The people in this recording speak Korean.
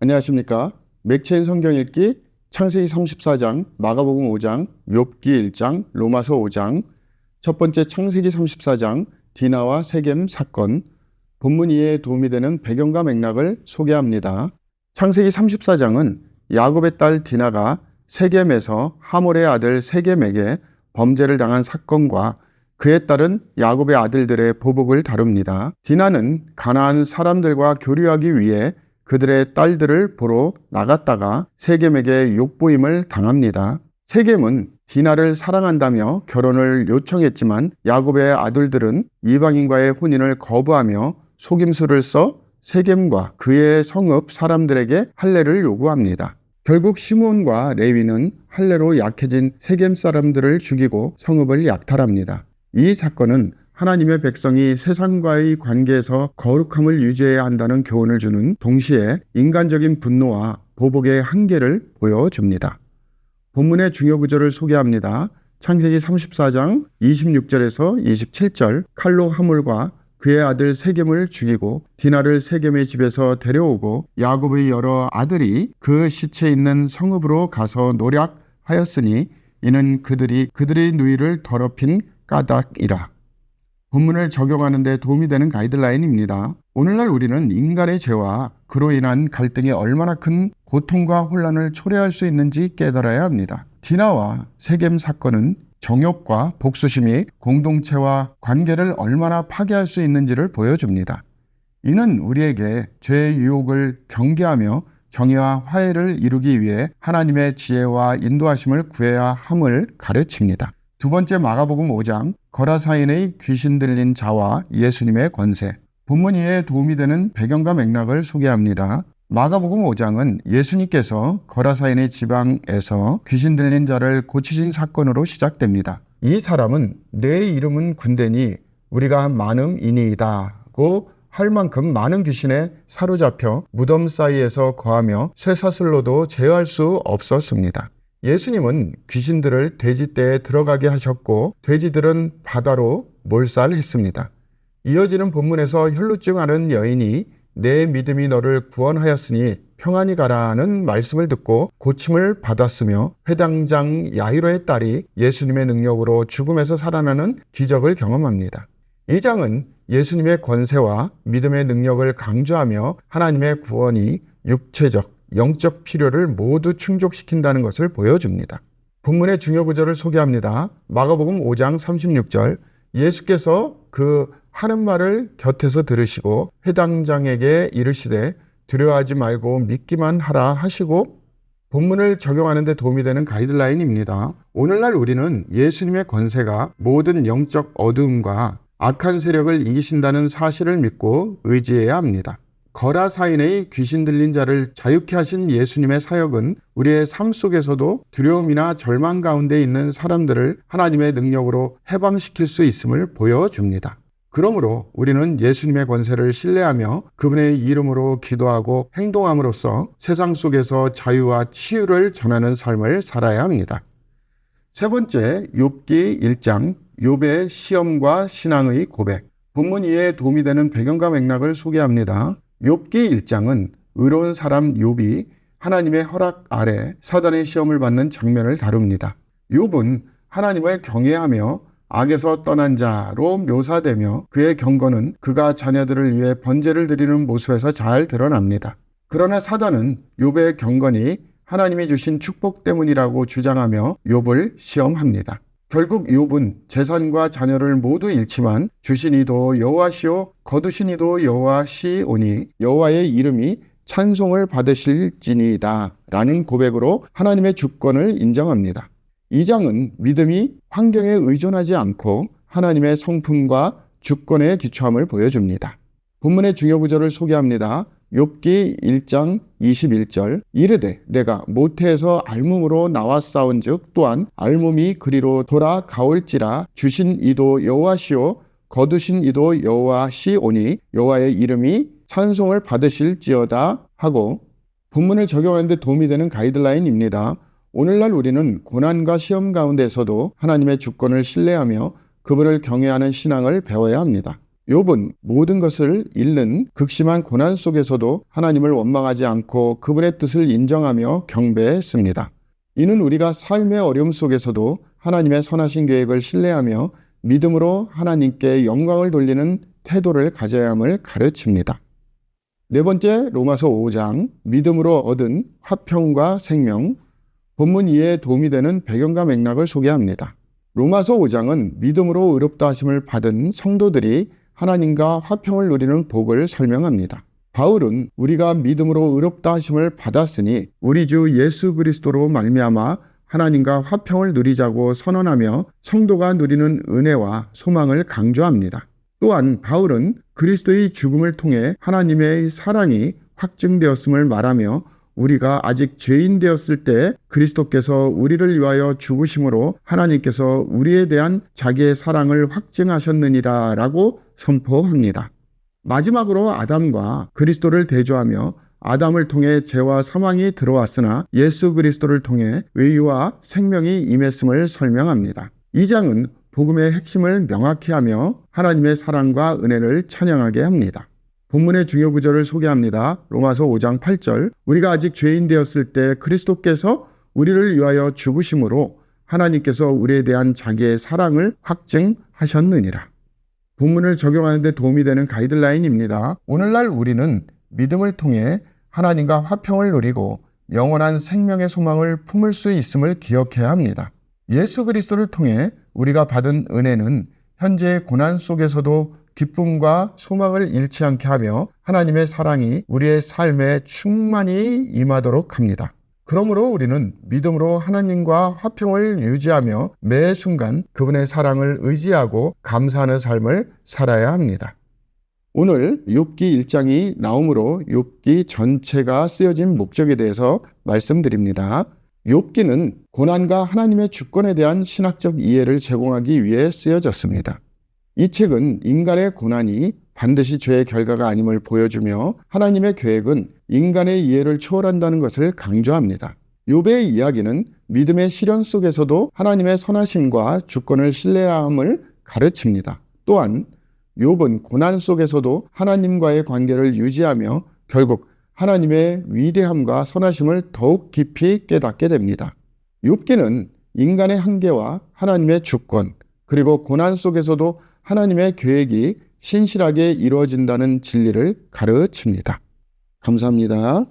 안녕하십니까. 맥체인 성경 읽기 창세기 34장, 마가복음 5장, 욥기 1장, 로마서 5장. 첫 번째 창세기 34장, 디나와 세겜 사건. 본문 이해에 도움이 되는 배경과 맥락을 소개합니다. 창세기 34장은 야곱의 딸 디나가 세겜에서 하몰의 아들 세겜에게 범죄를 당한 사건과 그에 따른 야곱의 아들들의 보복을 다룹니다. 디나는 가나안 사람들과 교류하기 위해 그들의 딸들을 보러 나갔다가 세겜에게 욕보임을 당합니다. 세겜은 디나를 사랑한다며 결혼을 요청했지만 야곱의 아들들은 이방인과의 혼인을 거부하며 속임수를 써 세겜과 그의 성읍 사람들에게 할례를 요구합니다. 결국 시므온과 레위는 할례로 약해진 세겜 사람들을 죽이고 성읍을 약탈합니다. 이 사건은 하나님의 백성이 세상과의 관계에서 거룩함을 유지해야 한다는 교훈을 주는 동시에 인간적인 분노와 보복의 한계를 보여줍니다. 본문의 중요 구절을 소개합니다. 창세기 34장 26절에서 27절. 칼로 하몰과 그의 아들 세겜을 죽이고 디나를 세겜의 집에서 데려오고 야곱의 여러 아들이 그 시체 있는 성읍으로 가서 노략하였으니 이는 그들의 누이를 더럽힌 까닭이라. 본문을 적용하는 데 도움이 되는 가이드라인입니다. 오늘날 우리는 인간의 죄와 그로 인한 갈등이 얼마나 큰 고통과 혼란을 초래할 수 있는지 깨달아야 합니다. 디나와 세겜 사건은 정욕과 복수심이 공동체와 관계를 얼마나 파괴할 수 있는지를 보여줍니다. 이는 우리에게 죄의 유혹을 경계하며 정의와 화해를 이루기 위해 하나님의 지혜와 인도하심을 구해야 함을 가르칩니다. 두 번째 마가복음 5장, 거라사인의 귀신 들린 자와 예수님의 권세. 본문 이해에 도움이 되는 배경과 맥락을 소개합니다. 마가복음 5장은 예수님께서 거라사인의 지방에서 귀신 들린 자를 고치신 사건으로 시작됩니다. 이 사람은 내 이름은 군대니 우리가 많음이니이다고 할 만큼 많은 귀신에 사로잡혀 무덤 사이에서 거하며 쇠사슬로도 제어할 수 없었습니다. 예수님은 귀신들을 돼지떼에 들어가게 하셨고 돼지들은 바다로 몰살했습니다. 이어지는 본문에서 혈루증 앓은 여인이 내 믿음이 너를 구원하였으니 평안히 가라는 말씀을 듣고 고침을 받았으며 회당장 야이로의 딸이 예수님의 능력으로 죽음에서 살아나는 기적을 경험합니다. 이 장은 예수님의 권세와 믿음의 능력을 강조하며 하나님의 구원이 육체적, 영적 필요를 모두 충족시킨다는 것을 보여줍니다. 본문의 중요 구절을 소개합니다. 마가복음 5장 36절. 예수께서 그 하는 말을 곁에서 들으시고 회당장에게 이르시되 두려워하지 말고 믿기만 하라 하시고. 본문을 적용하는 데 도움이 되는 가이드라인입니다. 오늘날 우리는 예수님의 권세가 모든 영적 어두움과 악한 세력을 이기신다는 사실을 믿고 의지해야 합니다. 거라사인의 귀신 들린 자를 자유케 하신 예수님의 사역은 우리의 삶 속에서도 두려움이나 절망 가운데 있는 사람들을 하나님의 능력으로 해방시킬 수 있음을 보여줍니다. 그러므로 우리는 예수님의 권세를 신뢰하며 그분의 이름으로 기도하고 행동함으로써 세상 속에서 자유와 치유를 전하는 삶을 살아야 합니다. 세 번째, 욥기 1장, 욥의 시험과 신앙의 고백. 본문 이해에 도움이 되는 배경과 맥락을 소개합니다. 욥기 1장은 의로운 사람 욥이 하나님의 허락 아래 사단의 시험을 받는 장면을 다룹니다. 욥은 하나님을 경외하며 악에서 떠난 자로 묘사되며 그의 경건은 그가 자녀들을 위해 번제를 드리는 모습에서 잘 드러납니다. 그러나 사단은 욥의 경건이 하나님이 주신 축복 때문이라고 주장하며 욥을 시험합니다. 결국 욥은 재산과 자녀를 모두 잃지만 주신 이도 여호와시오 거두신 이도 여호와시오니 여호와의 이름이 찬송을 받으실지니이다 라는 고백으로 하나님의 주권을 인정합니다. 이 장은 믿음이 환경에 의존하지 않고 하나님의 성품과 주권에 기초함을 보여줍니다. 본문의 중요 구절을 소개합니다. 욥기 1장 21절. 이르되 내가 모태에서 알몸으로 나왔사온즉 또한 알몸이 그리로 돌아가올지라 주신 이도 여호와시오 거두신 이도 여호와시오니 여호와의 이름이 찬송을 받으실지어다 하고. 본문을 적용하는 데 도움이 되는 가이드라인입니다. 오늘날 우리는 고난과 시험 가운데서도 하나님의 주권을 신뢰하며 그분을 경외하는 신앙을 배워야 합니다. 욥은 모든 것을 잃는 극심한 고난 속에서도 하나님을 원망하지 않고 그분의 뜻을 인정하며 경배했습니다. 이는 우리가 삶의 어려움 속에서도 하나님의 선하신 계획을 신뢰하며 믿음으로 하나님께 영광을 돌리는 태도를 가져야 함을 가르칩니다. 네 번째, 로마서 5장, 믿음으로 얻은 화평과 생명. 본문 이해에 도움이 되는 배경과 맥락을 소개합니다. 로마서 5장은 믿음으로 의롭다 하심을 받은 성도들이 하나님과 화평을 누리는 복을 설명합니다. 바울은 우리가 믿음으로 의롭다 하심을 받았으니 우리 주 예수 그리스도로 말미암아 하나님과 화평을 누리자고 선언하며 성도가 누리는 은혜와 소망을 강조합니다. 또한 바울은 그리스도의 죽음을 통해 하나님의 사랑이 확증되었음을 말하며 우리가 아직 죄인 되었을 때 그리스도께서 우리를 위하여 죽으심으로 하나님께서 우리에 대한 자기의 사랑을 확증하셨느니라 라고 선포합니다. 마지막으로 아담과 그리스도를 대조하며 아담을 통해 죄와 사망이 들어왔으나 예수 그리스도를 통해 의와 생명이 임했음을 설명합니다. 이 장은 복음의 핵심을 명확히 하며 하나님의 사랑과 은혜를 찬양하게 합니다. 본문의 중요 구절을 소개합니다. 로마서 5장 8절, 우리가 아직 죄인 되었을 때 그리스도께서 우리를 위하여 죽으심으로 하나님께서 우리에 대한 자기의 사랑을 확증하셨느니라. 본문을 적용하는 데 도움이 되는 가이드라인입니다. 오늘날 우리는 믿음을 통해 하나님과 화평을 누리고 영원한 생명의 소망을 품을 수 있음을 기억해야 합니다. 예수 그리스도를 통해 우리가 받은 은혜는 현재의 고난 속에서도 기쁨과 소망을 잃지 않게 하며 하나님의 사랑이 우리의 삶에 충만히 임하도록 합니다. 그러므로 우리는 믿음으로 하나님과 화평을 유지하며 매 순간 그분의 사랑을 의지하고 감사하는 삶을 살아야 합니다. 오늘 욥기 1장이 나오므로 욥기 전체가 쓰여진 목적에 대해서 말씀드립니다. 욥기는 고난과 하나님의 주권에 대한 신학적 이해를 제공하기 위해 쓰여졌습니다. 이 책은 인간의 고난이 반드시 죄의 결과가 아님을 보여주며 하나님의 계획은 인간의 이해를 초월한다는 것을 강조합니다. 욥의 이야기는 믿음의 시련 속에서도 하나님의 선하심과 주권을 신뢰해야 함을 가르칩니다. 또한 욥은 고난 속에서도 하나님과의 관계를 유지하며 결국 하나님의 위대함과 선하심을 더욱 깊이 깨닫게 됩니다. 욥기는 인간의 한계와 하나님의 주권, 그리고 고난 속에서도 하나님의 계획이 신실하게 이루어진다는 진리를 가르칩니다. 감사합니다.